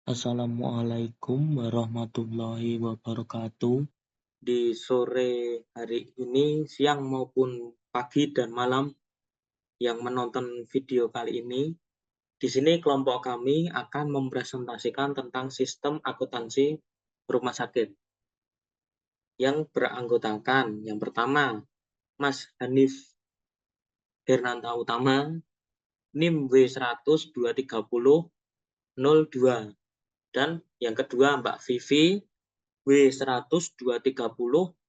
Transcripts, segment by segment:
Assalamualaikum warahmatullahi wabarakatuh. Di sore hari ini, siang maupun pagi dan malam yang menonton video kali ini, di sini kelompok kami akan mempresentasikan tentang sistem akuntansi rumah sakit yang beranggotakan yang pertama, Mas Hanif Hernanta Utama, NIM W100230002, dan yang kedua Mbak Vivi W100230018,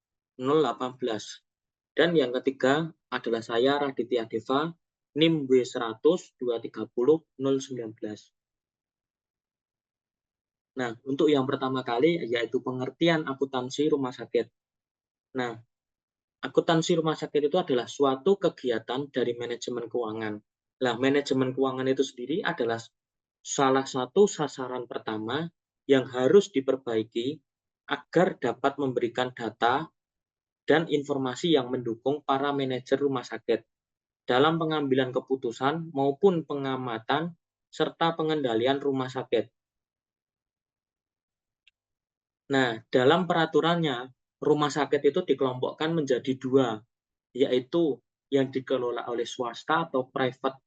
dan yang ketiga adalah saya Raditya Deva, NIM W100230019. Nah, untuk yang pertama kali yaitu pengertian akuntansi rumah sakit. Nah, akuntansi rumah sakit itu adalah suatu kegiatan dari manajemen keuangan. Nah, manajemen keuangan itu sendiri adalah salah satu sasaran pertama yang harus diperbaiki agar dapat memberikan data dan informasi yang mendukung para manajer rumah sakit dalam pengambilan keputusan maupun pengamatan serta pengendalian rumah sakit. Nah, dalam peraturannya, rumah sakit itu dikelompokkan menjadi dua, yaitu yang dikelola oleh swasta atau private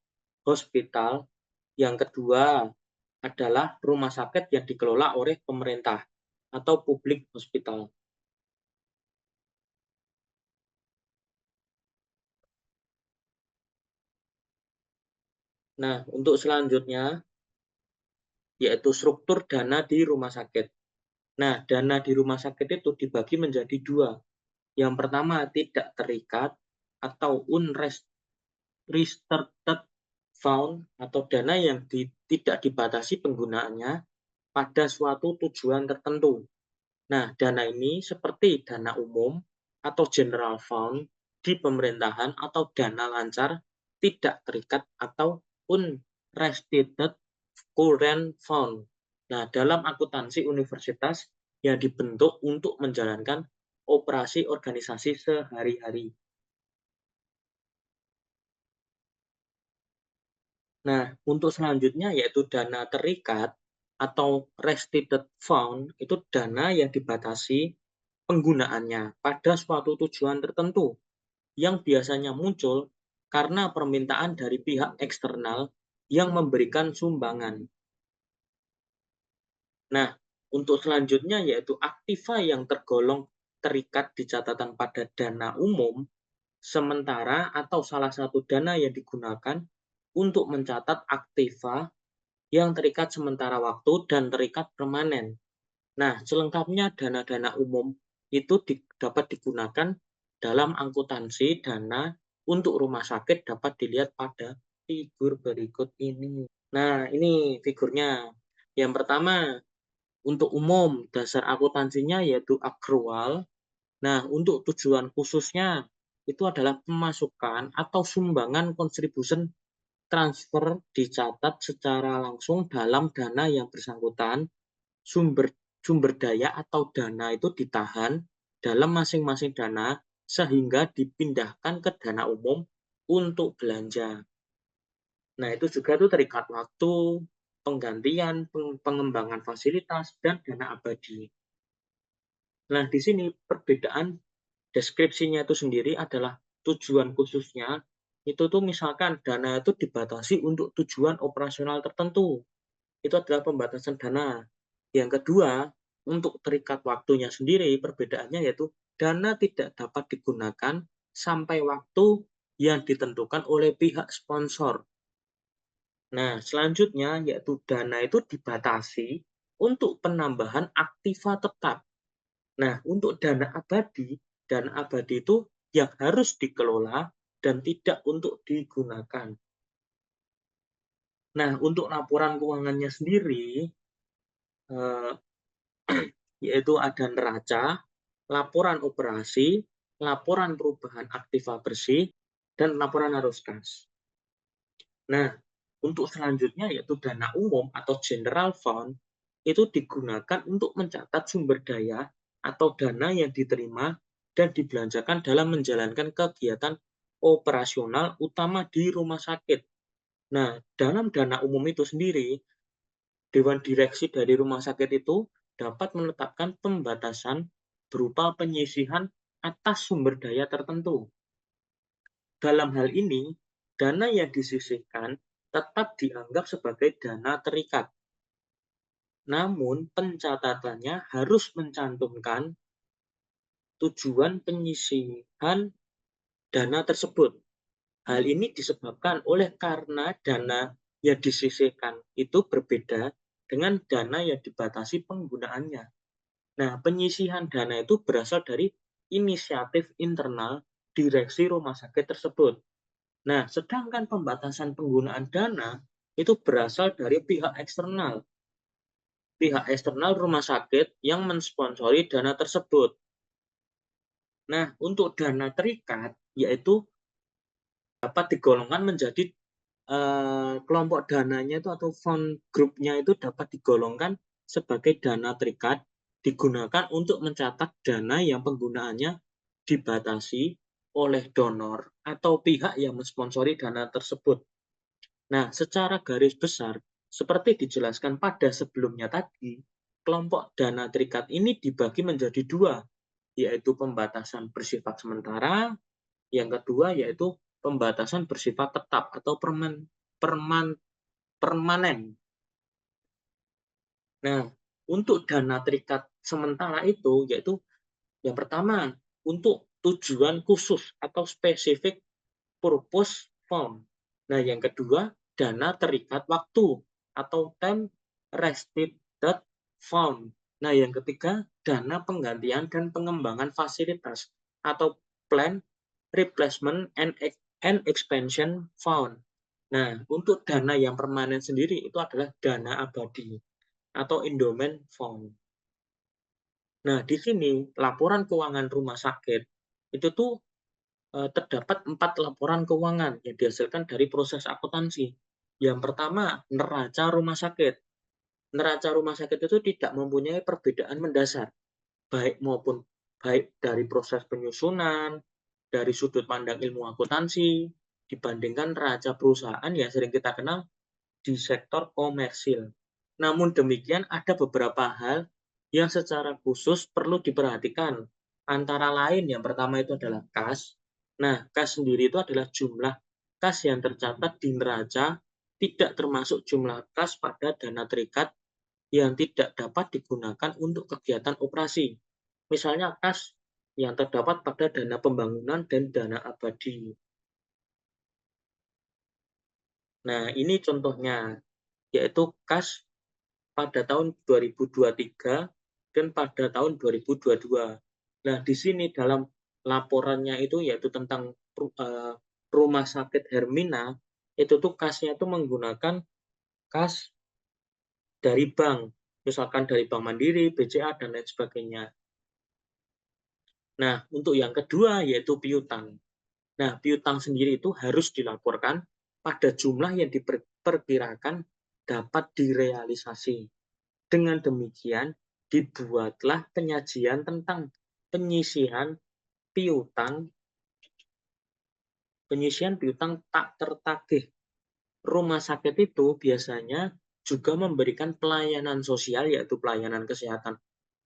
hospital. Yang kedua adalah rumah sakit yang dikelola oleh pemerintah atau public hospital. Nah, untuk selanjutnya yaitu struktur dana di rumah sakit. Nah, dana di rumah sakit itu dibagi menjadi dua. Yang pertama tidak terikat atau unrestricted fund atau dana yang tidak dibatasi penggunaannya pada suatu tujuan tertentu. Nah, dana ini seperti dana umum atau general fund di pemerintahan atau dana lancar tidak terikat atau unrestricted current fund. Nah, dalam akuntansi universitas yang dibentuk untuk menjalankan operasi organisasi sehari-hari. Nah, untuk selanjutnya yaitu dana terikat atau restricted fund, itu dana yang dibatasi penggunaannya pada suatu tujuan tertentu yang biasanya muncul karena permintaan dari pihak eksternal yang memberikan sumbangan. Nah, untuk selanjutnya yaitu aktiva yang tergolong terikat di catatan pada dana umum, sementara atau salah satu dana yang digunakan untuk mencatat aktiva yang terikat sementara waktu dan terikat permanen. Nah, selengkapnya dana-dana umum itu dapat digunakan dalam akuntansi dana untuk rumah sakit dapat dilihat pada figur berikut ini. Nah, ini figurnya. Yang pertama, untuk umum, dasar akuntansinya yaitu akrual. Nah, untuk tujuan khususnya itu adalah pemasukan atau sumbangan contribution transfer dicatat secara langsung dalam dana yang bersangkutan. Sumber sumber daya atau dana itu ditahan dalam masing-masing dana sehingga dipindahkan ke dana umum untuk belanja. Nah, itu juga tuh terikat waktu, penggantian, pengembangan fasilitas, dan dana abadi. Nah, di sini perbedaan deskripsinya itu sendiri adalah tujuan khususnya, itu tuh misalkan dana itu dibatasi untuk tujuan operasional tertentu. Itu adalah pembatasan dana. Yang kedua, untuk terikat waktunya sendiri, perbedaannya yaitu dana tidak dapat digunakan sampai waktu yang ditentukan oleh pihak sponsor. Nah, selanjutnya yaitu dana itu dibatasi untuk penambahan aktiva tetap. Nah, untuk dana abadi itu yang harus dikelola dan tidak untuk digunakan. Nah, untuk laporan keuangannya sendiri, eh, yaitu ada neraca, laporan operasi, laporan perubahan aktiva bersih, dan laporan arus kas. Nah, untuk selanjutnya yaitu dana umum atau general fund, itu digunakan untuk mencatat sumber daya atau dana yang diterima dan dibelanjakan dalam menjalankan kegiatan operasional utama di rumah sakit. Nah, dalam dana umum itu sendiri, Dewan direksi dari rumah sakit itu dapat menetapkan pembatasan berupa penyisihan atas sumber daya tertentu. Dalam hal ini, dana yang disisihkan tetap dianggap sebagai dana terikat. Namun, pencatatannya harus mencantumkan tujuan penyisihan dana tersebut. Hal ini disebabkan oleh karena dana yang disisihkan itu berbeda dengan dana yang dibatasi penggunaannya. Nah, penyisihan dana itu berasal dari inisiatif internal direksi rumah sakit tersebut. Nah, sedangkan pembatasan penggunaan dana itu berasal dari pihak eksternal rumah sakit yang mensponsori dana tersebut. Nah, untuk dana terikat, yaitu dapat digolongkan menjadi kelompok dananya itu atau fund grupnya itu dapat digolongkan sebagai dana terikat digunakan untuk mencatat dana yang penggunaannya dibatasi oleh donor atau pihak yang mensponsori dana tersebut. Nah, secara garis besar, seperti dijelaskan pada sebelumnya tadi, kelompok dana terikat ini dibagi menjadi dua, yaitu pembatasan bersifat sementara, yang kedua yaitu pembatasan bersifat tetap atau permanen. Nah, untuk dana terikat sementara itu yaitu yang pertama untuk tujuan khusus atau spesifik purpose fund. Nah, yang kedua dana terikat waktu atau time restricted fund. Nah, yang ketiga dana penggantian dan pengembangan fasilitas atau plan replacement and expansion fund. Nah, untuk dana yang permanen sendiri itu adalah dana abadi atau endowment fund. Nah, di sini laporan keuangan rumah sakit itu tuh terdapat 4 laporan keuangan yang dihasilkan dari proses akuntansi. Yang pertama, neraca rumah sakit. Neraca rumah sakit itu tidak mempunyai perbedaan mendasar, baik dari proses penyusunan, dari sudut pandang ilmu akuntansi, dibandingkan neraca perusahaan yang sering kita kenal di sektor komersil. Namun demikian, ada beberapa hal yang secara khusus perlu diperhatikan. Antara lain, yang pertama itu adalah kas. Nah, kas sendiri itu adalah jumlah kas yang tercatat di neraca, tidak termasuk jumlah kas pada dana terikat yang tidak dapat digunakan untuk kegiatan operasi. Misalnya kas yang terdapat pada dana pembangunan dan dana abadi. Nah, ini contohnya, yaitu kas pada tahun 2023 dan pada tahun 2022. Nah, di sini dalam laporannya itu yaitu tentang rumah sakit Hermina, itu tuh kasnya itu menggunakan kas dari bank, misalkan dari Bank Mandiri, BCA, dan lain sebagainya. Nah, untuk yang kedua yaitu piutang. Nah, piutang sendiri itu harus dilaporkan pada jumlah yang diperkirakan dapat direalisasi. Dengan demikian, dibuatlah penyajian tentang penyisihan piutang tak tertagih. Rumah sakit itu biasanya juga memberikan pelayanan sosial, yaitu pelayanan kesehatan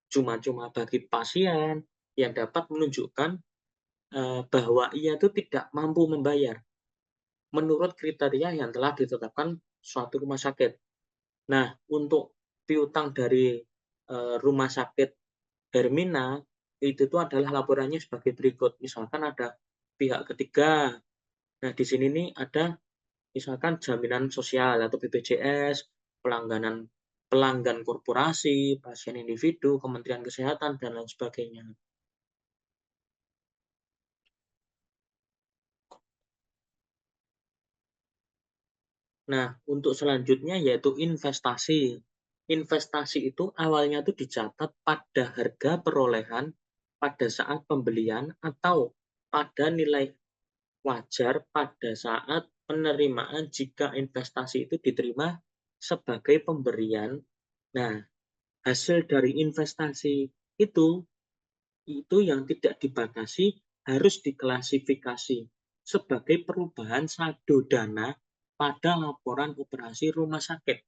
cuma-cuma bagi pasien yang dapat menunjukkan bahwa ia itu tidak mampu membayar menurut kriteria yang telah ditetapkan suatu rumah sakit. Nah, untuk piutang dari rumah sakit Hermina itu tuh adalah laporannya sebagai berikut. Misalkan ada pihak ketiga. Nah, di sini nih ada misalkan jaminan sosial atau BPJS, pelanggan korporasi, pasien individu, Kementerian Kesehatan, dan lain sebagainya. Nah, untuk selanjutnya yaitu investasi. Investasi itu awalnya tuh dicatat pada harga perolehan pada saat pembelian atau pada nilai wajar pada saat penerimaan jika investasi itu diterima sebagai pemberian. Nah, hasil dari investasi itu yang tidak dibatasi harus diklasifikasi sebagai perubahan saldo dana pada laporan operasi rumah sakit.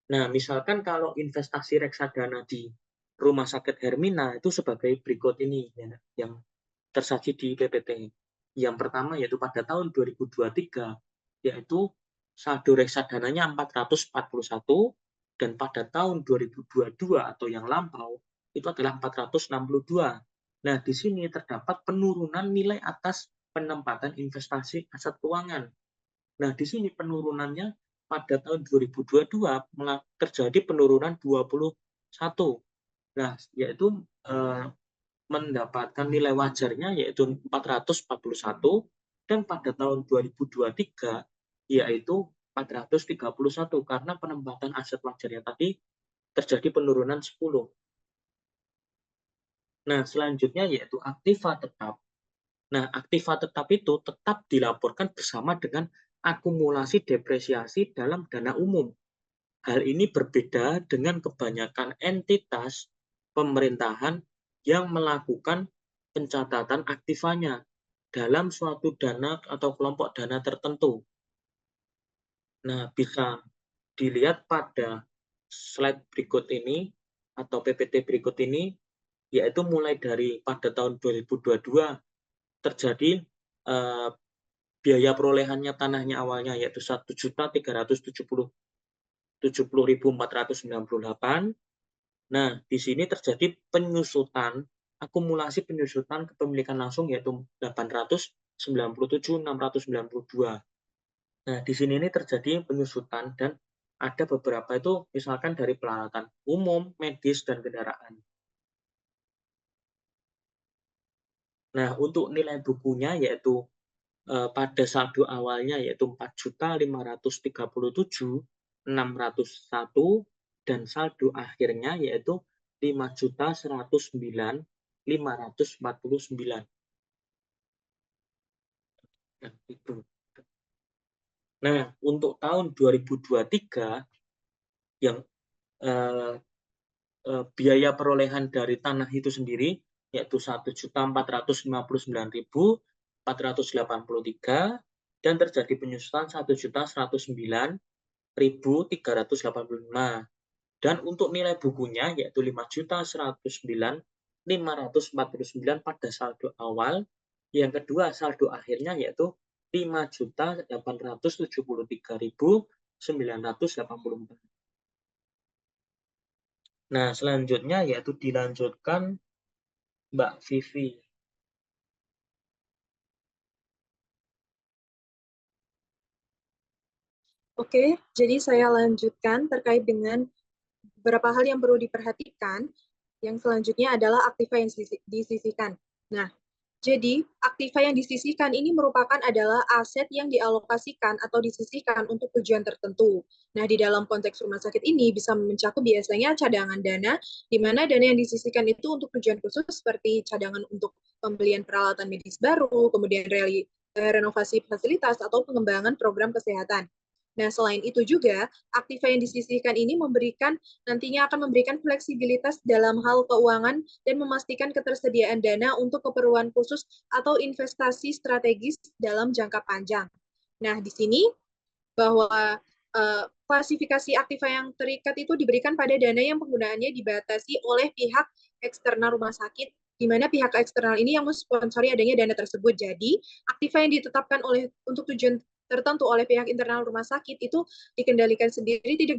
Nah, misalkan kalau investasi reksadana di Rumah Sakit Hermina itu sebagai berikut ini ya, yang tersaji di PPT. Yang pertama yaitu pada tahun 2023 yaitu saldo reksadananya 441 dan pada tahun 2022 atau yang lampau itu adalah 462. Nah, di sini terdapat penurunan nilai atas penempatan investasi aset keuangan. Nah, di sini penurunannya pada tahun 2022 terjadi penurunan 21. Nah, yaitu mendapatkan nilai wajarnya yaitu 441 dan pada tahun 2023 yaitu 431 karena penempatan aset wajarnya tadi terjadi penurunan 10. Nah, selanjutnya yaitu aktiva tetap. Nah, aktiva tetap itu tetap dilaporkan bersama dengan akumulasi depresiasi dalam dana umum. Hal ini berbeda dengan kebanyakan entitas pemerintahan yang melakukan pencatatan aktivanya dalam suatu dana atau kelompok dana tertentu. Nah, bisa dilihat pada slide berikut ini atau PPT berikut ini, yaitu mulai dari pada tahun 2022 terjadi biaya perolehannya tanahnya awalnya yaitu 1.370.498. Nah, di sini terjadi penyusutan, akumulasi penyusutan kepemilikan langsung yaitu 897.692. Nah, di sini ini terjadi penyusutan dan ada beberapa itu misalkan dari peralatan umum, medis, dan kendaraan. Nah, untuk nilai bukunya yaitu pada saldo awalnya yaitu 4.537.601 dan saldo akhirnya yaitu 5.109.549. Nah, untuk tahun 2023 yang eh, biaya perolehan dari tanah itu sendiri yaitu 1.459.483 dan terjadi penyusutan 1.109.385 dan untuk nilai bukunya yaitu 5.109.549 pada saldo awal, yang kedua saldo akhirnya yaitu 5.873.984. Nah, selanjutnya yaitu dilanjutkan Mbak Vivi. Oke, jadi saya lanjutkan terkait dengan beberapa hal yang perlu diperhatikan. Yang selanjutnya adalah aktiva yang disisihkan. Nah, jadi aktiva yang disisihkan ini merupakan adalah aset yang dialokasikan atau disisihkan untuk tujuan tertentu. Nah, di dalam konteks rumah sakit ini bisa mencakup biasanya cadangan dana, di mana dana yang disisihkan itu untuk tujuan khusus seperti cadangan untuk pembelian peralatan medis baru, kemudian renovasi fasilitas atau pengembangan program kesehatan. Nah, selain itu juga, aktiva yang disisihkan ini nantinya akan memberikan fleksibilitas dalam hal keuangan dan memastikan ketersediaan dana untuk keperluan khusus atau investasi strategis dalam jangka panjang. Nah, di sini bahwa klasifikasi aktiva yang terikat itu diberikan pada dana yang penggunaannya dibatasi oleh pihak eksternal rumah sakit, di mana pihak eksternal ini yang mensponsori adanya dana tersebut. Jadi, aktiva yang ditetapkan untuk tujuan tertentu oleh pihak internal rumah sakit itu dikendalikan sendiri, tidak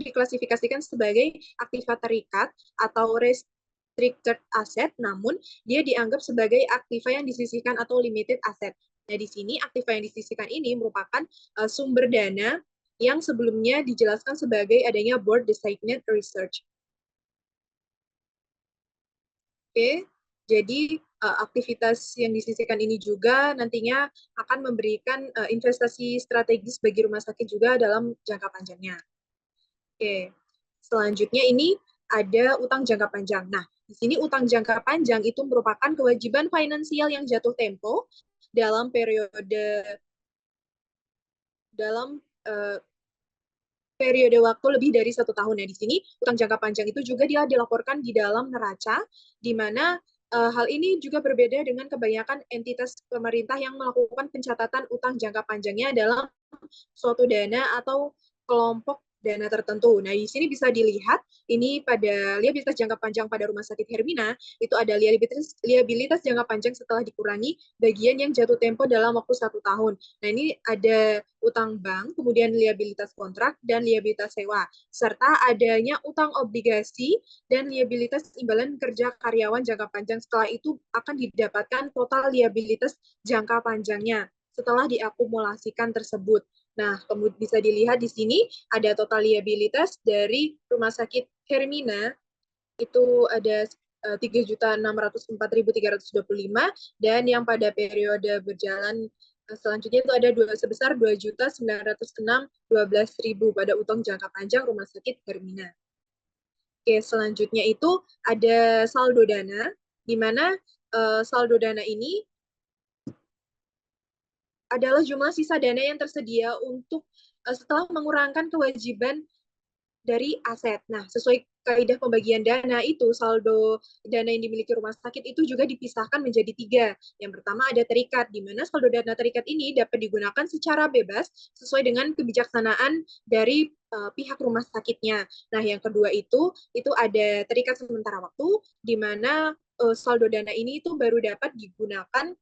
diklasifikasikan sebagai aktiva terikat atau restricted asset, namun dia dianggap sebagai aktiva yang disisihkan atau limited asset. Nah, di sini aktiva yang disisihkan ini merupakan sumber dana yang sebelumnya dijelaskan sebagai adanya board designated research. Oke, jadi aktivitas yang disisihkan ini juga nantinya akan memberikan investasi strategis bagi rumah sakit juga dalam jangka panjangnya. Oke, selanjutnya ini ada utang jangka panjang. Nah, di sini utang jangka panjang itu merupakan kewajiban finansial yang jatuh tempo dalam periode waktu lebih dari 1 tahun. Nah, di sini utang jangka panjang itu juga dia dilaporkan di dalam neraca, di mana hal ini juga berbeda dengan kebanyakan entitas pemerintah yang melakukan pencatatan utang jangka panjangnya dalam suatu dana atau kelompok dana tertentu. Nah, di sini bisa dilihat ini pada liabilitas jangka panjang pada Rumah Sakit Hermina itu ada liabilitas jangka panjang setelah dikurangi bagian yang jatuh tempo dalam waktu 1 tahun. Nah, ini ada utang bank, kemudian liabilitas kontrak dan liabilitas sewa, serta adanya utang obligasi dan liabilitas imbalan kerja karyawan jangka panjang. Setelah itu akan didapatkan total liabilitas jangka panjangnya setelah diakumulasikan tersebut. Nah, kemudian bisa dilihat di sini ada total liabilitas dari Rumah Sakit Hermina itu ada 3.604.325 dan yang pada periode berjalan selanjutnya itu ada sebesar 2.906.12.000 pada utang jangka panjang Rumah Sakit Hermina. Oke, selanjutnya itu ada saldo dana, di mana saldo dana ini adalah jumlah sisa dana yang tersedia untuk setelah mengurangkan kewajiban dari aset. Nah, sesuai kaidah pembagian dana itu, saldo dana yang dimiliki rumah sakit itu juga dipisahkan menjadi 3. Yang pertama ada terikat, di mana saldo dana terikat ini dapat digunakan secara bebas sesuai dengan kebijaksanaan dari pihak rumah sakitnya. Nah, yang kedua itu ada terikat sementara waktu, di mana saldo dana ini itu baru dapat digunakan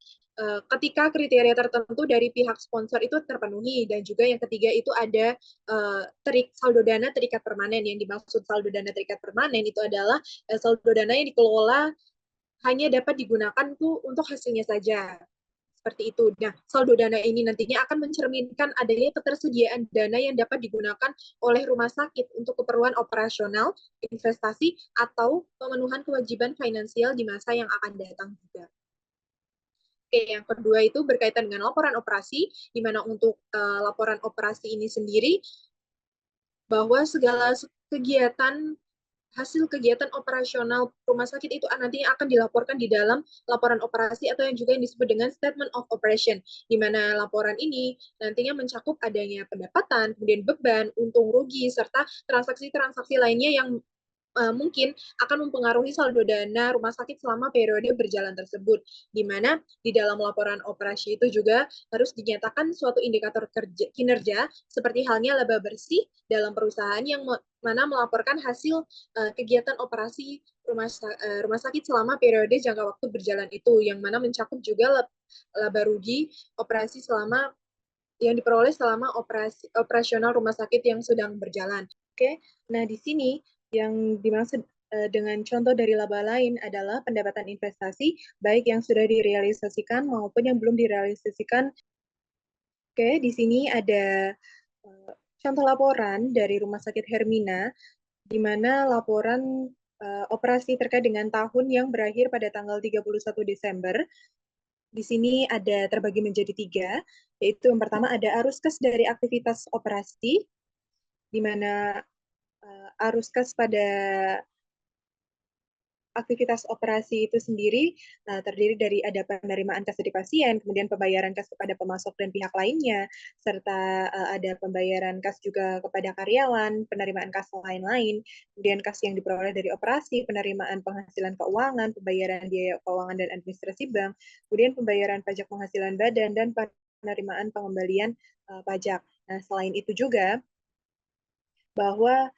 ketika kriteria tertentu dari pihak sponsor itu terpenuhi. Dan juga yang ketiga itu ada saldo dana terikat permanen. Yang dimaksud saldo dana terikat permanen itu adalah saldo dana yang dikelola hanya dapat digunakan tuh untuk hasilnya saja. Seperti itu. Nah, saldo dana ini nantinya akan mencerminkan adanya ketersediaan dana yang dapat digunakan oleh rumah sakit untuk keperluan operasional, investasi, atau pemenuhan kewajiban finansial di masa yang akan datang juga. Oke, yang kedua itu berkaitan dengan laporan operasi, di mana untuk laporan operasi ini sendiri, bahwa segala kegiatan hasil kegiatan operasional rumah sakit itu nantinya akan dilaporkan di dalam laporan operasi atau yang juga yang disebut dengan statement of operation, di mana laporan ini nantinya mencakup adanya pendapatan, kemudian beban, untung rugi, serta transaksi-transaksi lainnya yang mungkin akan mempengaruhi saldo dana rumah sakit selama periode berjalan tersebut, di mana di dalam laporan operasi itu juga harus dinyatakan suatu indikator kinerja seperti halnya laba bersih dalam perusahaan yang mana melaporkan hasil kegiatan operasi rumah sakit selama periode jangka waktu berjalan itu, yang mana mencakup juga laba rugi operasi selama yang diperoleh selama operasional rumah sakit yang sedang berjalan. Oke, nah di sini yang dimaksud dengan contoh dari laba lain adalah pendapatan investasi, baik yang sudah direalisasikan maupun yang belum direalisasikan. Oke, di sini ada contoh laporan dari Rumah Sakit Hermina, di mana laporan operasi terkait dengan tahun yang berakhir pada tanggal 31 Desember. Di sini ada terbagi menjadi 3, yaitu yang pertama ada arus kas dari aktivitas operasi, di mana arus kas pada aktivitas operasi itu sendiri terdiri dari ada penerimaan kas dari pasien, kemudian pembayaran kas kepada pemasok dan pihak lainnya, serta ada pembayaran kas juga kepada karyawan, penerimaan kas lain-lain, kemudian kas yang diperoleh dari operasi, penerimaan penghasilan keuangan, pembayaran biaya keuangan dan administrasi bank, kemudian pembayaran pajak penghasilan badan, dan penerimaan pengembalian pajak. Nah, selain itu juga bahwa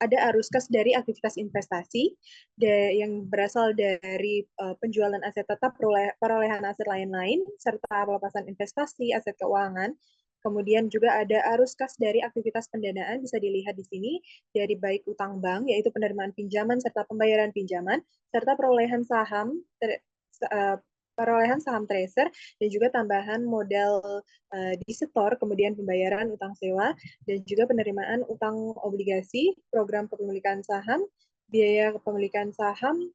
ada arus kas dari aktivitas investasi yang berasal dari penjualan aset tetap, perolehan aset lain-lain, serta pelepasan investasi, aset keuangan. Kemudian juga ada arus kas dari aktivitas pendanaan, bisa dilihat di sini, dari baik utang bank, yaitu penerimaan pinjaman serta pembayaran pinjaman, serta perolehan saham tracer, dan juga tambahan modal di setor, kemudian pembayaran utang sewa, dan juga penerimaan utang obligasi, program kepemilikan saham, biaya kepemilikan saham,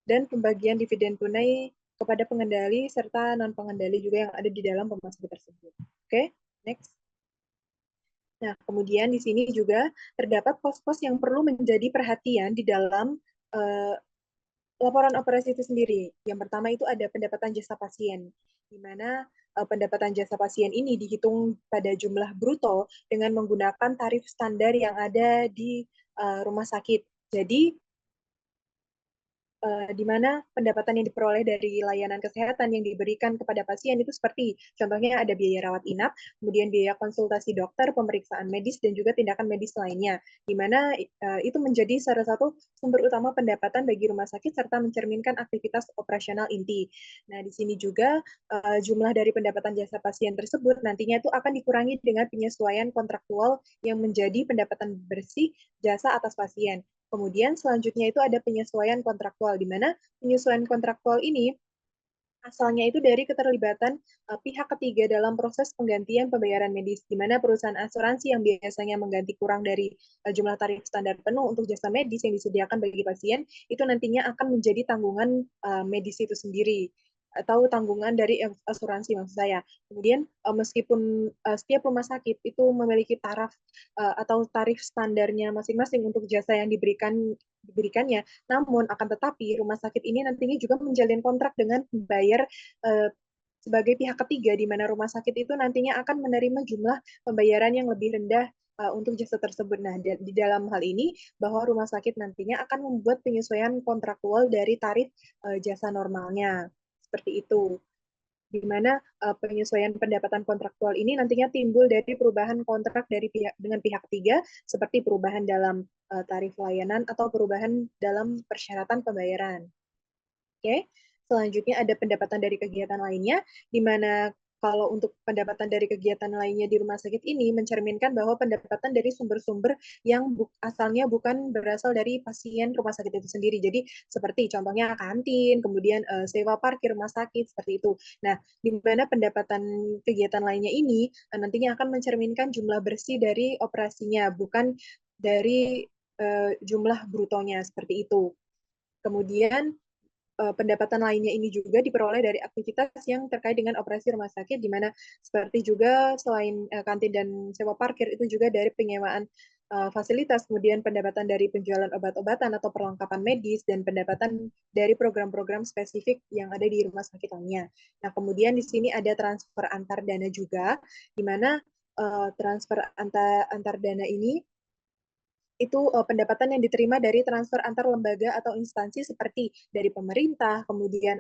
dan pembagian dividen tunai kepada pengendali serta non-pengendali juga yang ada di dalam pemasok tersebut. Oke, next. Nah, kemudian di sini juga terdapat pos-pos yang perlu menjadi perhatian di dalam laporan operasi itu sendiri. Yang pertama itu ada pendapatan jasa pasien, di mana pendapatan jasa pasien ini dihitung pada jumlah bruto dengan menggunakan tarif standar yang ada di rumah sakit. Jadi, di mana pendapatan yang diperoleh dari layanan kesehatan yang diberikan kepada pasien itu seperti contohnya ada biaya rawat inap, kemudian biaya konsultasi dokter, pemeriksaan medis, dan juga tindakan medis lainnya, di mana itu menjadi salah satu sumber utama pendapatan bagi rumah sakit serta mencerminkan aktivitas operasional inti. Nah, di sini juga jumlah dari pendapatan jasa pasien tersebut nantinya itu akan dikurangi dengan penyesuaian kontraktual yang menjadi pendapatan bersih jasa atas pasien. Kemudian selanjutnya itu ada penyesuaian kontraktual, di mana penyesuaian kontraktual ini asalnya itu dari keterlibatan pihak ketiga dalam proses penggantian pembayaran medis, di mana perusahaan asuransi yang biasanya mengganti kurang dari jumlah tarif standar penuh untuk jasa medis yang disediakan bagi pasien, itu nantinya akan menjadi tanggungan medis itu sendiri atau tanggungan dari asuransi maksud saya. Kemudian meskipun setiap rumah sakit itu memiliki taraf atau tarif standarnya masing-masing untuk jasa yang diberikannya, namun akan tetapi rumah sakit ini nantinya juga menjalin kontrak dengan pembayar sebagai pihak ketiga, di mana rumah sakit itu nantinya akan menerima jumlah pembayaran yang lebih rendah untuk jasa tersebut. Nah, di dalam hal ini bahwa rumah sakit nantinya akan membuat penyesuaian kontraktual dari tarif jasa normalnya. Seperti itu. Di mana penyesuaian pendapatan kontraktual ini nantinya timbul dari perubahan kontrak dari dengan pihak ketiga, seperti perubahan dalam tarif layanan atau perubahan dalam persyaratan pembayaran. Oke, selanjutnya ada pendapatan dari kegiatan lainnya, di mana kalau untuk pendapatan dari kegiatan lainnya di rumah sakit ini mencerminkan bahwa pendapatan dari sumber-sumber yang asalnya bukan berasal dari pasien rumah sakit itu sendiri. Jadi seperti contohnya kantin, kemudian sewa parkir rumah sakit, seperti itu. Nah, di mana pendapatan kegiatan lainnya ini nantinya akan mencerminkan jumlah bersih dari operasinya, bukan dari jumlah brutonya, seperti itu. Kemudian pendapatan lainnya ini juga diperoleh dari aktivitas yang terkait dengan operasi rumah sakit, di mana seperti juga selain kantin dan sewa parkir, itu juga dari penyewaan fasilitas, kemudian pendapatan dari penjualan obat-obatan atau perlengkapan medis, dan pendapatan dari program-program spesifik yang ada di rumah sakit lainnya. Nah, kemudian di sini ada transfer antar dana juga, di mana transfer antar dana ini itu pendapatan yang diterima dari transfer antar lembaga atau instansi seperti dari pemerintah, kemudian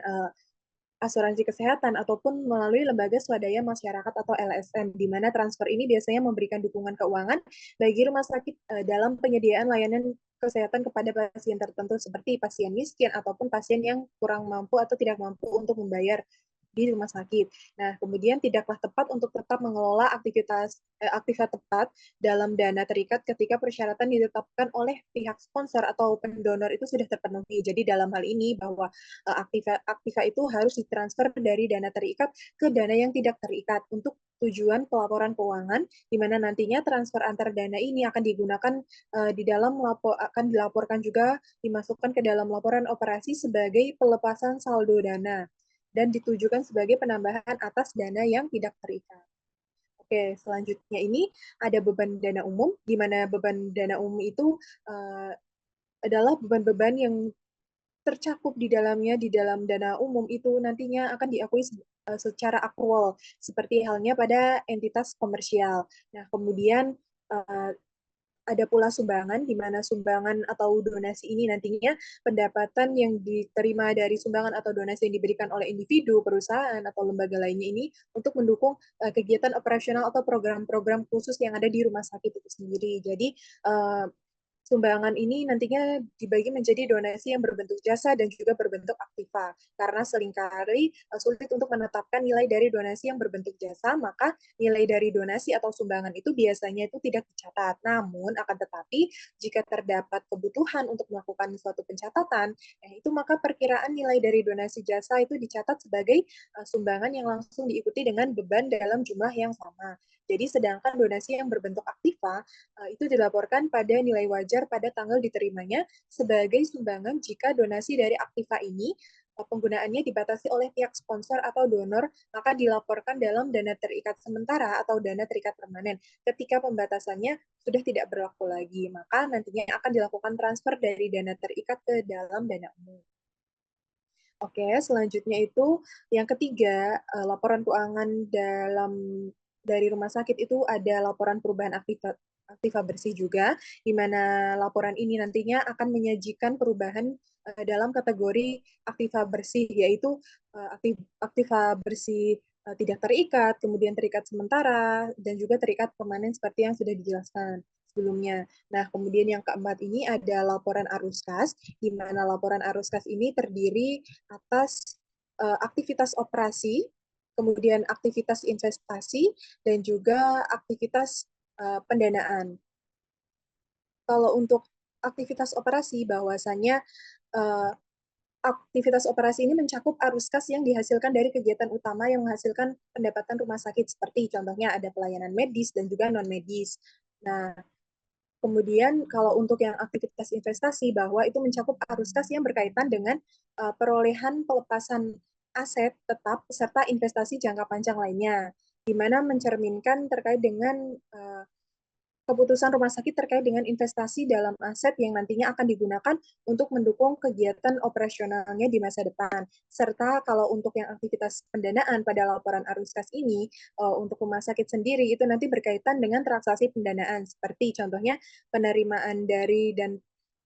asuransi kesehatan, ataupun melalui lembaga swadaya masyarakat atau LSM, di mana transfer ini biasanya memberikan dukungan keuangan bagi rumah sakit dalam penyediaan layanan kesehatan kepada pasien tertentu seperti pasien miskin ataupun pasien yang kurang mampu atau tidak mampu untuk membayar di rumah sakit. Nah, kemudian tidaklah tepat untuk tetap mengelola aktivitas tepat dalam dana terikat ketika persyaratan ditetapkan oleh pihak sponsor atau pendonor itu sudah terpenuhi. Jadi dalam hal ini bahwa aktiva itu harus ditransfer dari dana terikat ke dana yang tidak terikat untuk tujuan pelaporan keuangan, di mana nantinya transfer antar dana ini akan digunakan di dalam akan dilaporkan juga dimasukkan ke dalam laporan operasi sebagai pelepasan saldo dana dan ditujukan sebagai penambahan atas dana yang tidak terikat. Oke, selanjutnya ini ada beban dana umum, di mana beban dana umum itu adalah beban-beban yang tercakup di dalamnya di dalam dana umum itu nantinya akan diakui secara akrual, seperti halnya pada entitas komersial. Nah, kemudian ada pula sumbangan, di mana sumbangan atau donasi ini nantinya pendapatan yang diterima dari sumbangan atau donasi yang diberikan oleh individu, perusahaan, atau lembaga lainnya ini untuk mendukung kegiatan operasional atau program-program khusus yang ada di rumah sakit itu sendiri. Jadi, sumbangan ini nantinya dibagi menjadi donasi yang berbentuk jasa dan juga berbentuk aktiva. Karena seringkali sulit untuk menetapkan nilai dari donasi yang berbentuk jasa, maka nilai dari donasi atau sumbangan itu biasanya itu tidak dicatat. Namun, akan tetapi, jika terdapat kebutuhan untuk melakukan suatu pencatatan, itu maka perkiraan nilai dari donasi jasa itu dicatat sebagai sumbangan yang langsung diikuti dengan beban dalam jumlah yang sama. Jadi, sedangkan donasi yang berbentuk aktiva itu dilaporkan pada nilai wajar pada tanggal diterimanya sebagai sumbangan jika donasi dari aktiva ini penggunaannya dibatasi oleh pihak sponsor atau donor, maka dilaporkan dalam dana terikat sementara atau dana terikat permanen. Ketika pembatasannya sudah tidak berlaku lagi, maka nantinya akan dilakukan transfer dari dana terikat ke dalam dana umum. Oke, selanjutnya itu yang ketiga, laporan keuangan dari rumah sakit itu ada laporan perubahan Aktiva Bersih juga, di mana laporan ini nantinya akan menyajikan perubahan dalam kategori Aktiva Bersih, yaitu Aktiva Bersih tidak terikat, kemudian terikat sementara, dan juga terikat permanen seperti yang sudah dijelaskan sebelumnya. Nah, kemudian yang keempat ini ada laporan arus kas, di mana laporan arus kas ini terdiri atas aktivitas operasi, kemudian aktivitas investasi, dan juga aktivitas pendanaan. Kalau untuk aktivitas operasi, bahwasanya aktivitas operasi ini mencakup arus kas yang dihasilkan dari kegiatan utama yang menghasilkan pendapatan rumah sakit, seperti contohnya ada pelayanan medis dan juga non-medis. Nah, kemudian kalau untuk yang aktivitas investasi, bahwa itu mencakup arus kas yang berkaitan dengan perolehan pelepasan aset tetap serta investasi jangka panjang lainnya, di mana mencerminkan terkait dengan keputusan rumah sakit terkait dengan investasi dalam aset yang nantinya akan digunakan untuk mendukung kegiatan operasionalnya di masa depan. Serta kalau untuk yang aktivitas pendanaan pada laporan arus kas ini, untuk rumah sakit sendiri itu nanti berkaitan dengan transaksi pendanaan, seperti contohnya penerimaan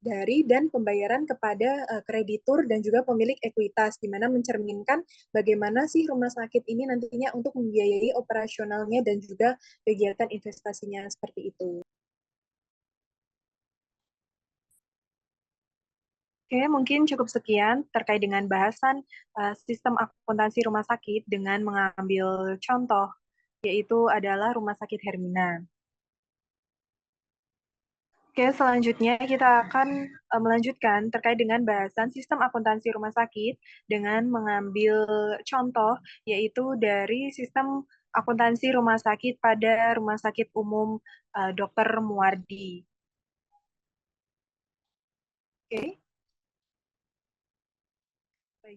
dan pembayaran kepada kreditur dan juga pemilik ekuitas, di mana mencerminkan bagaimana sih rumah sakit ini nantinya untuk membiayai operasionalnya dan juga kegiatan investasinya, seperti itu. Oke, mungkin cukup sekian terkait dengan bahasan sistem akuntansi rumah sakit dengan mengambil contoh, yaitu adalah Rumah Sakit Hermina. Oke, selanjutnya kita akan melanjutkan terkait dengan bahasan sistem akuntansi rumah sakit dengan mengambil contoh, yaitu dari sistem akuntansi rumah sakit pada Rumah Sakit Umum Dr. Muardi. Oke,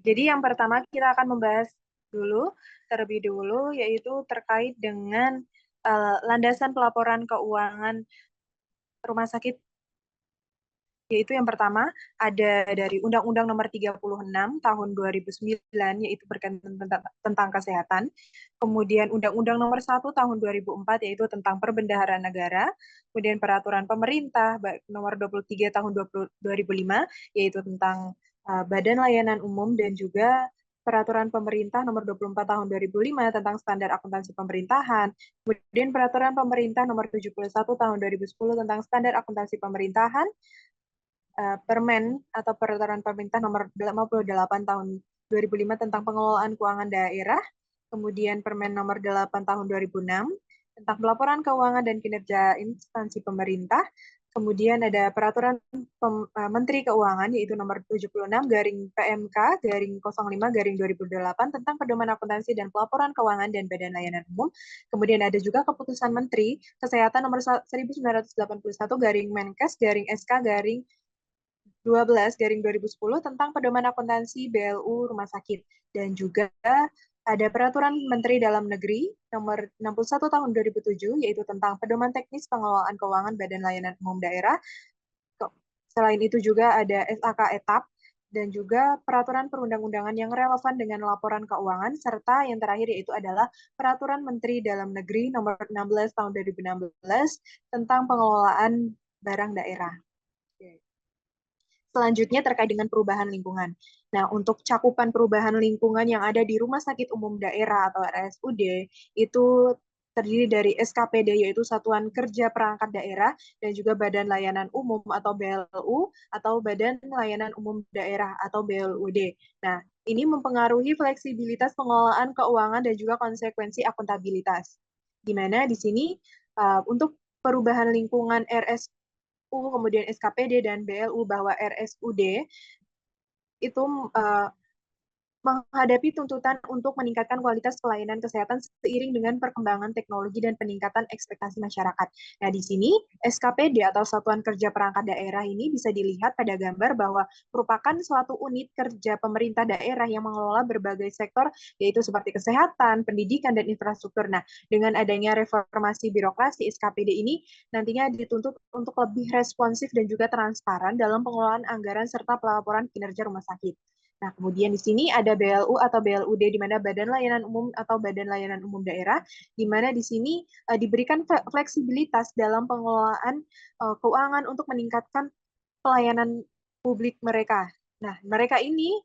jadi yang pertama kita akan membahas terlebih dulu, yaitu terkait dengan landasan pelaporan keuangan rumah sakit, yaitu yang pertama ada dari Undang-Undang Nomor 36 Tahun 2009, yaitu berkaitan tentang kesehatan. Kemudian Undang-Undang Nomor 1 Tahun 2004, yaitu tentang perbendaharaan negara. Kemudian Peraturan Pemerintah Nomor 23 Tahun 2005, yaitu tentang Badan Layanan Umum, dan juga Peraturan Pemerintah Nomor 24 Tahun 2005 tentang standar akuntansi pemerintahan. Kemudian Peraturan Pemerintah Nomor 71 Tahun 2010 tentang standar akuntansi pemerintahan. Permen atau Peraturan Pemerintah Nomor 58 Tahun 2005 tentang pengelolaan keuangan daerah, kemudian Permen Nomor 8 Tahun 2006 tentang pelaporan keuangan dan kinerja instansi pemerintah, kemudian ada Peraturan Menteri Keuangan yaitu Nomor 76 garing PMK garing 05 garing 2008 tentang pedoman akuntansi dan pelaporan keuangan dan badan layanan umum. Kemudian ada juga Keputusan Menteri Kesehatan Nomor 1981 garing Menkes garing SK garing 12 garing 2010 tentang pedoman akuntansi BLU rumah sakit, dan juga ada Peraturan Menteri Dalam Negeri Nomor 61 Tahun 2007 yaitu tentang pedoman teknis pengelolaan keuangan Badan Layanan Umum Daerah. Selain itu juga ada SAK etap dan juga peraturan perundang-undangan yang relevan dengan laporan keuangan, serta yang terakhir yaitu adalah Peraturan Menteri Dalam Negeri Nomor 16 Tahun 2016 tentang pengelolaan barang daerah. Selanjutnya terkait dengan perubahan lingkungan. Nah, untuk cakupan perubahan lingkungan yang ada di Rumah Sakit Umum Daerah atau RSUD itu terdiri dari SKPD, yaitu Satuan Kerja Perangkat Daerah, dan juga Badan Layanan Umum atau BLU, atau Badan Layanan Umum Daerah atau BLUD. Nah, ini mempengaruhi fleksibilitas pengelolaan keuangan dan juga konsekuensi akuntabilitas. Di mana di sini untuk perubahan lingkungan kemudian SKPD dan BLU, bahwa RSUD itu menghadapi tuntutan untuk meningkatkan kualitas pelayanan kesehatan seiring dengan perkembangan teknologi dan peningkatan ekspektasi masyarakat. Nah, di sini SKPD atau Satuan Kerja Perangkat Daerah ini bisa dilihat pada gambar bahwa merupakan suatu unit kerja pemerintah daerah yang mengelola berbagai sektor, yaitu seperti kesehatan, pendidikan, dan infrastruktur. Nah, dengan adanya reformasi birokrasi, SKPD ini nantinya dituntut untuk lebih responsif dan juga transparan dalam pengelolaan anggaran serta pelaporan kinerja rumah sakit. Nah, kemudian di sini ada BLU atau BLUD, di mana Badan Layanan Umum atau Badan Layanan Umum Daerah, di mana di sini diberikan fleksibilitas dalam pengelolaan keuangan untuk meningkatkan pelayanan publik mereka. Nah, mereka ini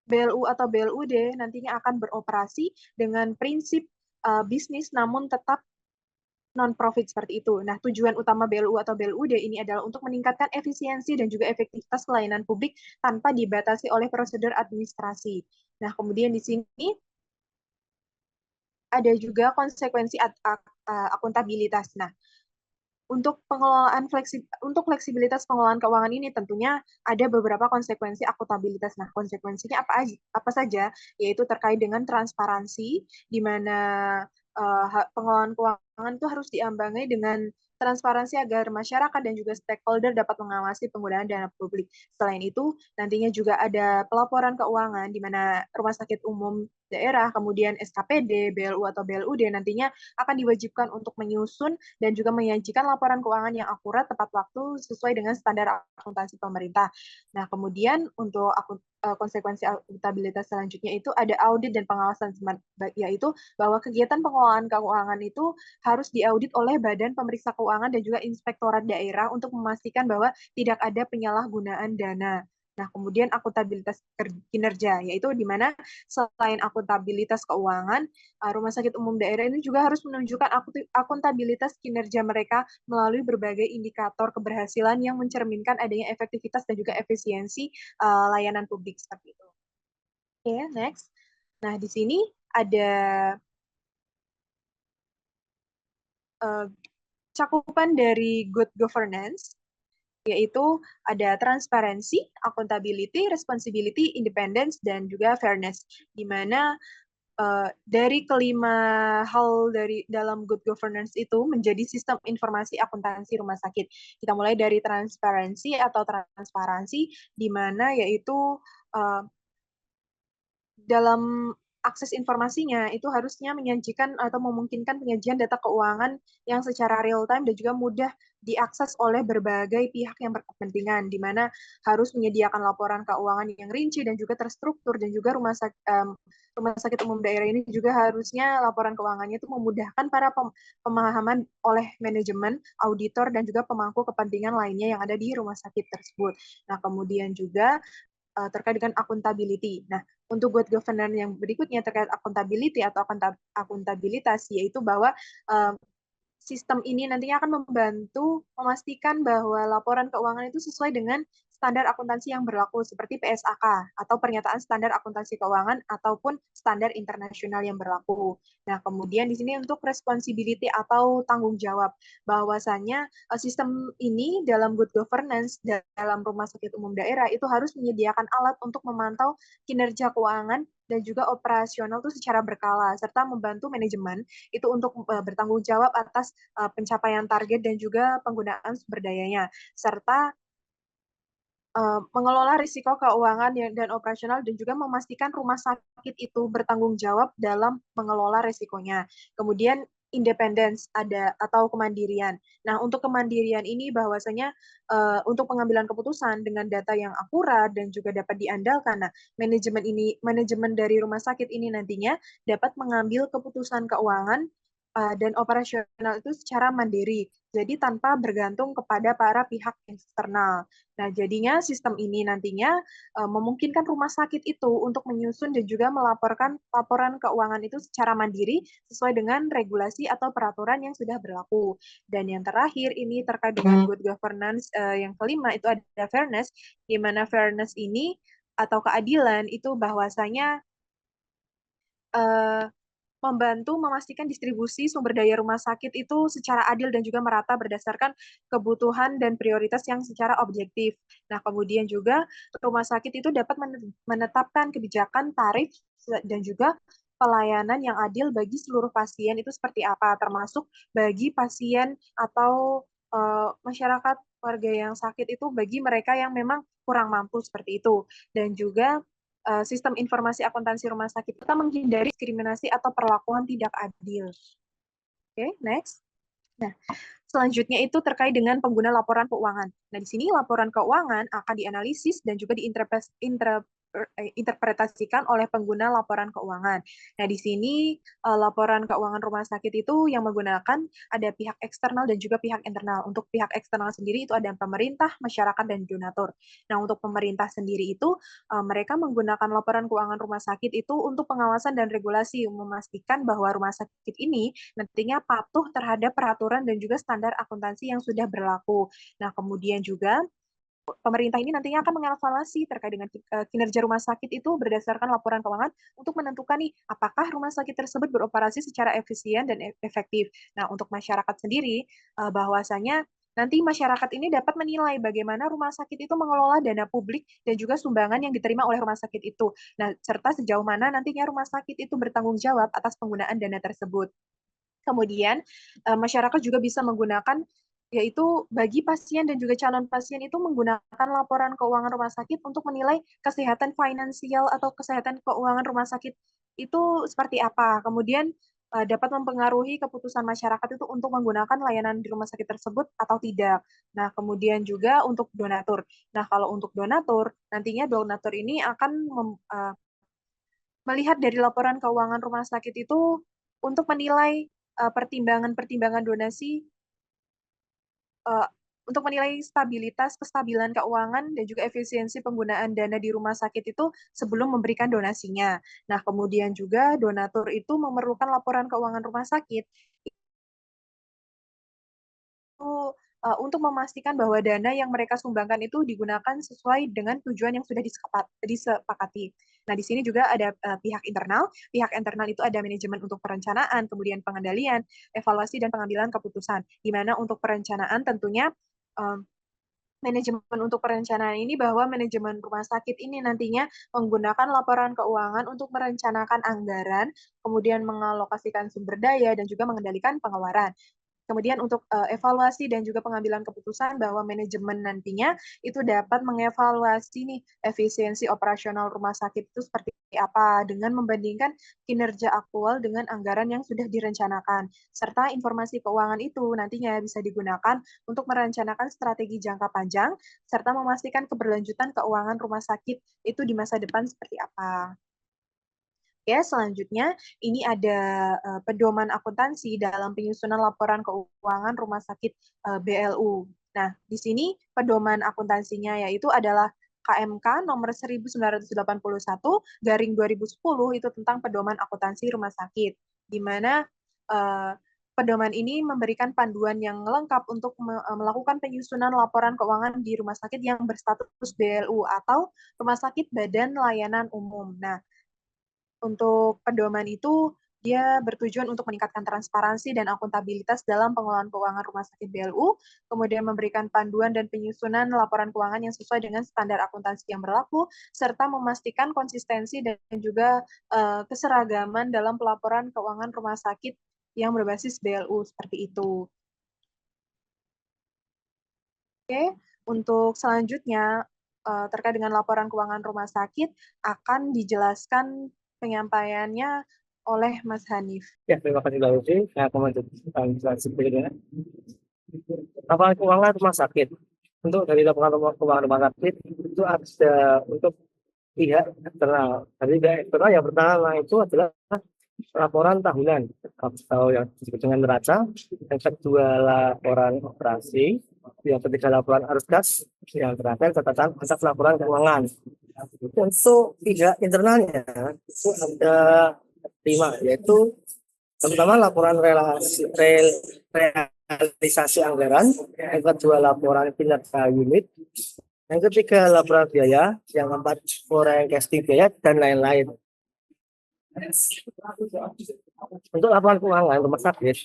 BLU atau BLUD nantinya akan beroperasi dengan prinsip bisnis namun tetap non-profit seperti itu. Nah, tujuan utama BLU atau BLUD ini adalah untuk meningkatkan efisiensi dan juga efektivitas pelayanan publik tanpa dibatasi oleh prosedur administrasi. Nah, kemudian di sini ada juga konsekuensi akuntabilitas. Nah, untuk fleksibilitas pengelolaan keuangan ini tentunya ada beberapa konsekuensi akuntabilitas. Nah, konsekuensinya apa saja? Yaitu terkait dengan transparansi, di mana pengelolaan keuangan itu harus diambangi dengan transparansi agar masyarakat dan juga stakeholder dapat mengawasi penggunaan dana publik. Selain itu, nantinya juga ada pelaporan keuangan di mana rumah sakit umum daerah, kemudian SKPD, BLU atau BLUD nantinya akan diwajibkan untuk menyusun dan juga menyajikan laporan keuangan yang akurat tepat waktu sesuai dengan standar akuntansi pemerintah. Nah, kemudian untuk konsekuensi akuntabilitas selanjutnya itu ada audit dan pengawasan, yaitu bahwa kegiatan pengelolaan keuangan itu harus diaudit oleh Badan Pemeriksa Keuangan dan juga Inspektorat Daerah untuk memastikan bahwa tidak ada penyalahgunaan dana. Nah, kemudian akuntabilitas kinerja, yaitu di mana selain akuntabilitas keuangan, rumah sakit umum daerah ini juga harus menunjukkan akuntabilitas kinerja mereka melalui berbagai indikator keberhasilan yang mencerminkan adanya efektivitas dan juga efisiensi layanan publik seperti itu. Oke, next. Nah, di sini ada cakupan dari good governance, yaitu ada transparency, accountability, responsibility, independence, dan juga fairness, di mana dari kelima hal dari dalam good governance itu menjadi sistem informasi akuntansi rumah sakit. Kita mulai dari transparansi atau transparansi, di mana yaitu dalam akses informasinya itu harusnya menyajikan atau memungkinkan penyajian data keuangan yang secara real time dan juga mudah diakses oleh berbagai pihak yang berkepentingan, di mana harus menyediakan laporan keuangan yang rinci dan juga terstruktur, dan juga rumah sakit umum daerah ini juga harusnya laporan keuangannya itu memudahkan para pemahaman oleh manajemen, auditor, dan juga pemangku kepentingan lainnya yang ada di rumah sakit tersebut. Nah, kemudian juga terkait dengan accountability. Nah, untuk good governance yang berikutnya terkait accountability atau akuntabilitas, yaitu bahwa sistem ini nantinya akan membantu memastikan bahwa laporan keuangan itu sesuai dengan standar akuntansi yang berlaku seperti PSAK atau pernyataan standar akuntansi keuangan ataupun standar internasional yang berlaku. Nah, kemudian di sini untuk responsibility atau tanggung jawab, bahwasanya sistem ini dalam good governance dalam rumah sakit umum daerah itu harus menyediakan alat untuk memantau kinerja keuangan dan juga operasional itu secara berkala, serta membantu manajemen itu untuk bertanggung jawab atas pencapaian target dan juga penggunaan sumber dayanya, serta mengelola risiko keuangan dan operasional, dan juga memastikan rumah sakit itu bertanggung jawab dalam mengelola risikonya. Kemudian independence ada atau kemandirian. Nah, untuk kemandirian ini bahwasanya untuk pengambilan keputusan dengan data yang akurat dan juga dapat diandalkan. Nah, manajemen dari rumah sakit ini nantinya dapat mengambil keputusan keuangan dan operasional itu secara mandiri. Jadi tanpa bergantung kepada para pihak eksternal. Nah, jadinya sistem ini nantinya memungkinkan rumah sakit itu untuk menyusun dan juga melaporkan laporan keuangan itu secara mandiri sesuai dengan regulasi atau peraturan yang sudah berlaku. Dan yang terakhir ini terkait dengan good governance, yang kelima itu ada fairness, di mana fairness ini atau keadilan itu bahwasanya membantu memastikan distribusi sumber daya rumah sakit itu secara adil dan juga merata berdasarkan kebutuhan dan prioritas yang secara objektif. Nah, kemudian juga rumah sakit itu dapat menetapkan kebijakan tarif dan juga pelayanan yang adil bagi seluruh pasien itu seperti apa, termasuk bagi pasien atau masyarakat warga yang sakit itu bagi mereka yang memang kurang mampu seperti itu. Dan juga sistem informasi akuntansi rumah sakit kita menghindari diskriminasi atau perlakuan tidak adil. Oke, next. Nah, selanjutnya itu terkait dengan pengguna laporan keuangan. Nah, di sini laporan keuangan akan dianalisis dan juga diinterpretasikan oleh pengguna laporan keuangan. Nah, di sini laporan keuangan rumah sakit itu yang menggunakan ada pihak eksternal dan juga pihak internal. Untuk pihak eksternal sendiri itu ada pemerintah, masyarakat, dan donatur. Nah, untuk pemerintah sendiri itu mereka menggunakan laporan keuangan rumah sakit itu untuk pengawasan dan regulasi, memastikan bahwa rumah sakit ini nantinya patuh terhadap peraturan dan juga standar akuntansi yang sudah berlaku. Nah, kemudian juga pemerintah ini nantinya akan mengevaluasi terkait dengan kinerja rumah sakit itu berdasarkan laporan keuangan untuk menentukan nih apakah rumah sakit tersebut beroperasi secara efisien dan efektif. Nah, untuk masyarakat sendiri bahwasanya nanti masyarakat ini dapat menilai bagaimana rumah sakit itu mengelola dana publik dan juga sumbangan yang diterima oleh rumah sakit itu. Nah, serta sejauh mana nantinya rumah sakit itu bertanggung jawab atas penggunaan dana tersebut. Kemudian masyarakat juga bisa menggunakan yaitu bagi pasien dan juga calon pasien itu menggunakan laporan keuangan rumah sakit untuk menilai kesehatan finansial atau kesehatan keuangan rumah sakit itu seperti apa. Kemudian dapat mempengaruhi keputusan masyarakat itu untuk menggunakan layanan di rumah sakit tersebut atau tidak. Nah, kemudian juga untuk donatur. Nah, kalau untuk donatur, nantinya donatur ini akan melihat dari laporan keuangan rumah sakit itu untuk menilai pertimbangan-pertimbangan donasi uh, untuk menilai stabilitas, kestabilan keuangan, dan juga efisiensi penggunaan dana di rumah sakit itu sebelum memberikan donasinya. Nah, kemudian juga donatur itu memerlukan laporan keuangan rumah sakit untuk memastikan bahwa dana yang mereka sumbangkan itu digunakan sesuai dengan tujuan yang sudah disepakati. Nah, di sini juga ada pihak internal. Pihak internal itu ada manajemen untuk perencanaan, kemudian pengendalian, evaluasi, dan pengambilan keputusan. Di mana untuk perencanaan tentunya manajemen untuk perencanaan ini bahwa manajemen rumah sakit ini nantinya menggunakan laporan keuangan untuk merencanakan anggaran, kemudian mengalokasikan sumber daya, dan juga mengendalikan pengeluaran. Kemudian untuk evaluasi dan juga pengambilan keputusan bahwa manajemen nantinya itu dapat mengevaluasi nih efisiensi operasional rumah sakit itu seperti apa dengan membandingkan kinerja aktual dengan anggaran yang sudah direncanakan. Serta informasi keuangan itu nantinya bisa digunakan untuk merencanakan strategi jangka panjang serta memastikan keberlanjutan keuangan rumah sakit itu di masa depan seperti apa. Oke, selanjutnya ini ada pedoman akuntansi dalam penyusunan laporan keuangan rumah sakit BLU. Nah, di sini pedoman akuntansinya yaitu adalah KMK nomor 1981 garing 2010 itu tentang pedoman akuntansi rumah sakit, di mana pedoman ini memberikan panduan yang lengkap untuk melakukan penyusunan laporan keuangan di rumah sakit yang berstatus BLU atau rumah sakit badan layanan umum. Nah, untuk pedoman itu, dia bertujuan untuk meningkatkan transparansi dan akuntabilitas dalam pengelolaan keuangan rumah sakit BLU, kemudian memberikan panduan dan penyusunan laporan keuangan yang sesuai dengan standar akuntansi yang berlaku, serta memastikan konsistensi dan juga keseragaman dalam pelaporan keuangan rumah sakit yang berbasis BLU seperti itu. Oke, untuk selanjutnya terkait dengan laporan keuangan rumah sakit akan dijelaskan penyampaiannya oleh Mas Hanif. Ya, terima kasih Mbak Lucy. Saya akan menjelaskan berikutnya. Laporan keuangan rumah sakit. Untuk dari laporan keuangan rumah sakit itu ada untuk pihak eksternal. Jadi pihak eksternal yang pertama itu adalah laporan tahunan atau yang disebut dengan neraca. Yang kedua laporan operasi. Yang ketiga laporan arus kas. Yang terakhir catatan atas laporan keuangan. Untuk pihak internalnya itu ada 5, yaitu pertama laporan realisasi anggaran, yang kedua laporan kinerja unit, yang ketiga laporan biaya, yang keempat foreign casting biaya, dan lain-lain. Untuk laporan keuangan rumah sakit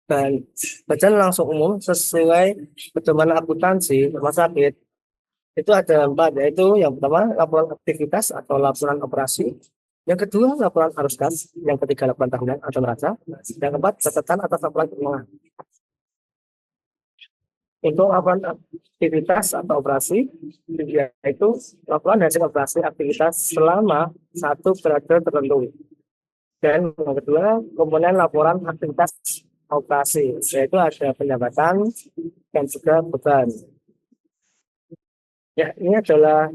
dan badan langsung umum sesuai pedoman akuntansi rumah sakit itu ada 4, yaitu yang pertama laporan aktivitas atau laporan operasi, yang kedua laporan arus kas, yang ketiga laporan tahunan atau neraca, yang keempat catatan atas laporan keuangan. Untuk laporan aktivitas atau operasi yaitu laporan hasil operasi aktivitas selama satu periode tertentu, dan yang kedua komponen laporan aktivitas operasi yaitu ada pendapatan dan juga beban. Ya, ini adalah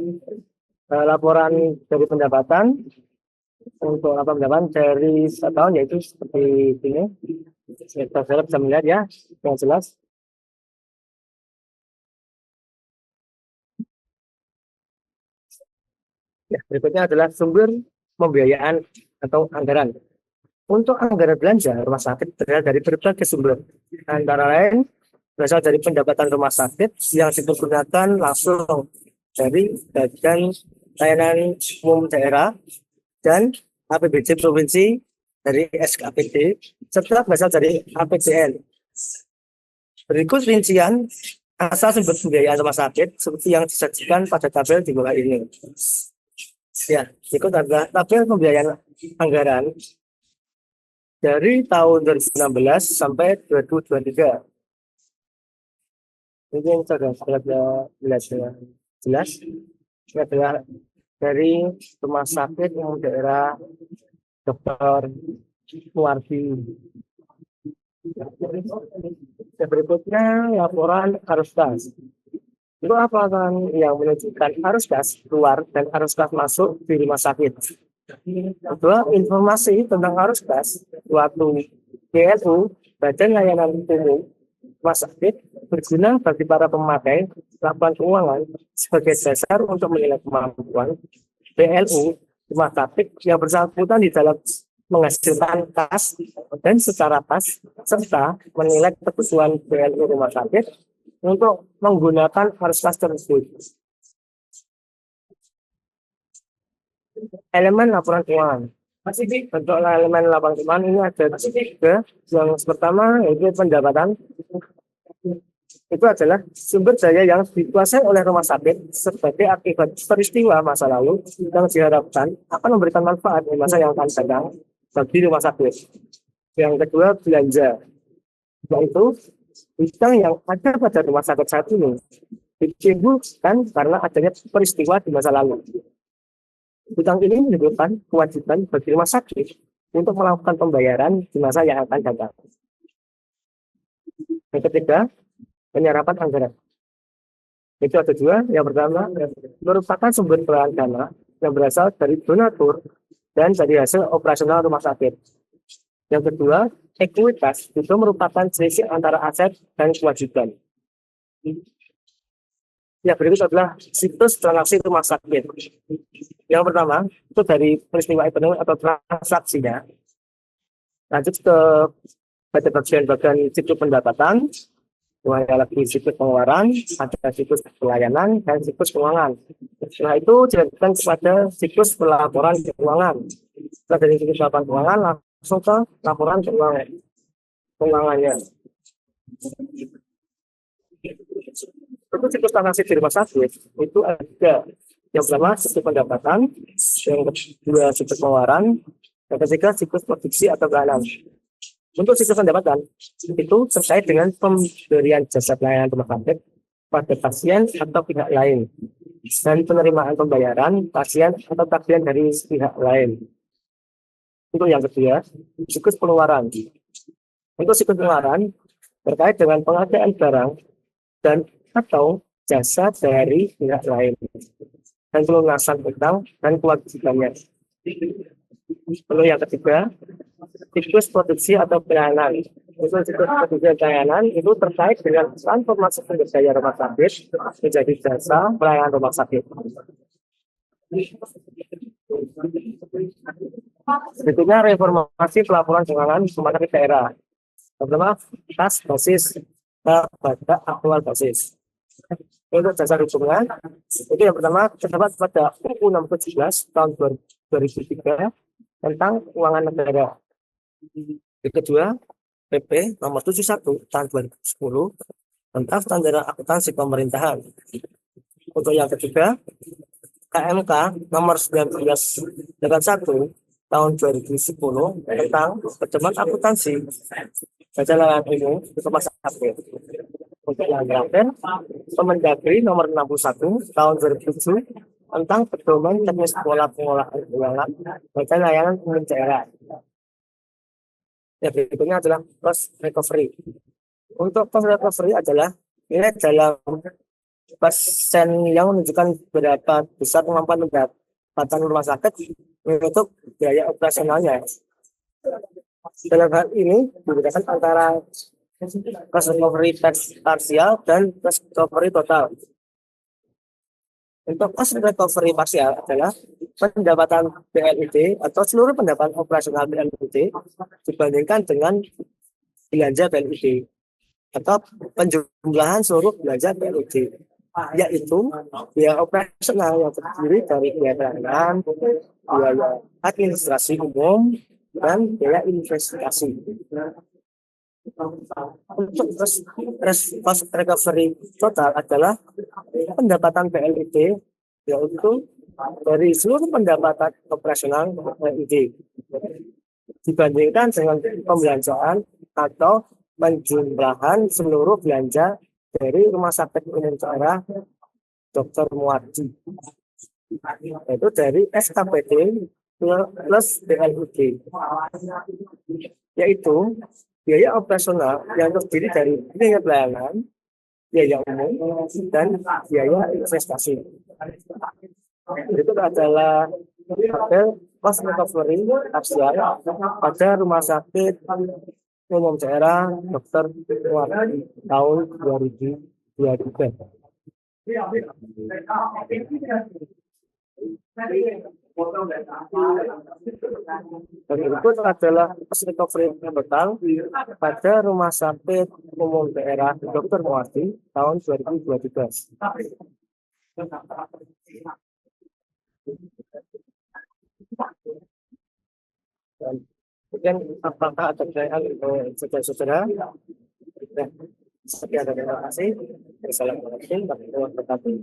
laporan dari pendapatan untuk laporan pendapatan dari setahun yaitu seperti ini. Saya bisa melihat ya yang jelas. Ya, berikutnya adalah sumber pembiayaan atau anggaran. Untuk anggaran belanja rumah sakit berasal dari berbagai sumber, antara lain berasal dari pendapatan rumah sakit yang dipergunakan langsung dari bagian layanan umum daerah dan APBD provinsi dari SKPD serta berasal dari APBN. Berikut rincian asal sumber pembiayaan rumah sakit seperti yang disajikan pada tabel di bawah ini. Ya, berikut adalah tabel pembiayaan anggaran dari tahun 2016 sampai 2023. Mungkin sudah jelas. Ini adalah dari rumah sakit yang daerah Dr. Muardi. Berikutnya laporan arus kas. Itu apa kan yang menunjukkan arus kas keluar dan arus kas masuk di rumah sakit. Kedua, informasi tentang arus kas suatu BLU, Badan Layanan Umum Rumah Sakit, berguna bagi para pemakai laporan keuangan sebagai dasar untuk menilai kemampuan BLU rumah sakit yang bersangkutan di dalam menghasilkan kas dan secara kas serta menilai kebutuhan BLU rumah sakit untuk menggunakan arus kas tersebut. Elemen laporan keuangan. Untuk elemen laporan keuangan ini ada tiga. Yang pertama yaitu pendapatan. Itu adalah sumber daya yang dikuasai oleh rumah sakit sebagai akibat peristiwa masa lalu yang diharapkan akan memberikan manfaat di masa yang akan datang bagi rumah sakit. Yang kedua, belanja, yaitu hutang yang ada pada rumah sakit saat ini ditimbulkan karena adanya peristiwa di masa lalu. Hutang ini menyebabkan kewajiban bagi rumah sakit untuk melakukan pembayaran di masa yang akan datang. Yang ketiga, penyerapan anggaran. Itu ada dua. Yang pertama, merupakan sumber penggalangan dana yang berasal dari donatur dan dari hasil operasional rumah sakit. Yang kedua, ekuitas itu merupakan selisih antara aset dan kewajiban. Ya, berikut adalah situs transaksi rumah sakit. Yang pertama, itu dari peristiwa ekonomi atau transaksinya. Lanjut ke bagian situs pendapatan, ada lagi situs pengeluaran, ada situs pelayanan, dan situs keuangan. Setelah itu dilanjutkan kepada situs pelaporan keuangan. Setelah dari situs pelaporan keuangan, langsung ke laporan keuangannya. Untuk situs transaksi di rumah sakit itu ada yang pertama situs pendapatan, yang kedua situs pengeluaran, yang ketiga situs produksi atau pelayanan. Untuk situs pendapatan itu terkait dengan pemberian jasa pelayanan rumah sakit pada pasien atau pihak lain dan penerimaan pembayaran pasien atau tagihan dari pihak lain. Untuk yang kedua, situs pengeluaran. Untuk situs pengeluaran terkait dengan pengadaan barang dan atau jasa dari pihak lain dan pelunasan utang dan kewajibannya. Lalu yang ketiga, siklus produksi atau pelayanan. Siklus produksi dan pelayanan itu terkait dengan transformasi sumber daya rumah sakit menjadi jasa pelayanan rumah sakit. Berikutnya reformasi pelaporan keuangan rumah sakit daerah. Pertama, kas basis pada aktual basis. Untuk dasar hubungan, itu yang pertama terdapat pada UU nomor 17 tahun 2003 tentang keuangan negara. Yang kedua, PP nomor 71 tahun 2010 tentang standar akuntansi pemerintahan. Untuk yang ketiga, KMK nomor 1991 tahun 2010 tentang pedoman akuntansi jalan umum rumah sakit. Untuk yang terakhir, Permendagri nomor 61 tahun 2007 tentang pedoman teknis pola pengolahan keuangan dan layanan umum daerah. Ya, berikutnya adalah cost recovery. Untuk cost recovery adalah nilai dalam pasien yang menunjukkan berapa besar kemampuan pendapatan rumah sakit untuk biaya operasionalnya. Dalam hal ini membedakan antara cost recovery parsial dan cost recovery total. Untuk cost recovery parsial adalah pendapatan BLUD atau seluruh pendapatan operasional BLUD dibandingkan dengan belanja BLUD atau penjumlahan seluruh belanja BLUD, yaitu biaya operasional yang terdiri dari biaya pelayanan, biaya administrasi umum, dan biaya investigasi. Untuk cost recovery total adalah pendapatan BLUD, yaitu dari seluruh pendapatan operasional BLUD dibandingkan dengan pembelanjaan atau penjumlahan seluruh belanja dari Rumah Sakit Umum Daerah Dr. Muardi, yaitu dari SKPD plus BLUD, yaitu biaya operasional yang terdiri dari biaya pelayanan, biaya umum, dan biaya investasi. Itu adalah model cost recovery parsial pada Rumah Sakit Umum Daerah Dr. Muardi tahun 2023. Dan berikut adalah cost recovery total pada Rumah Sakit Umum Daerah Dr. Muardi tahun 2023. Dan kemudian apakah ada pertanyaan untuk saudara-saudara? Sekian, terima kasih. Assalamualaikum warahmatullahi wabarakatuh.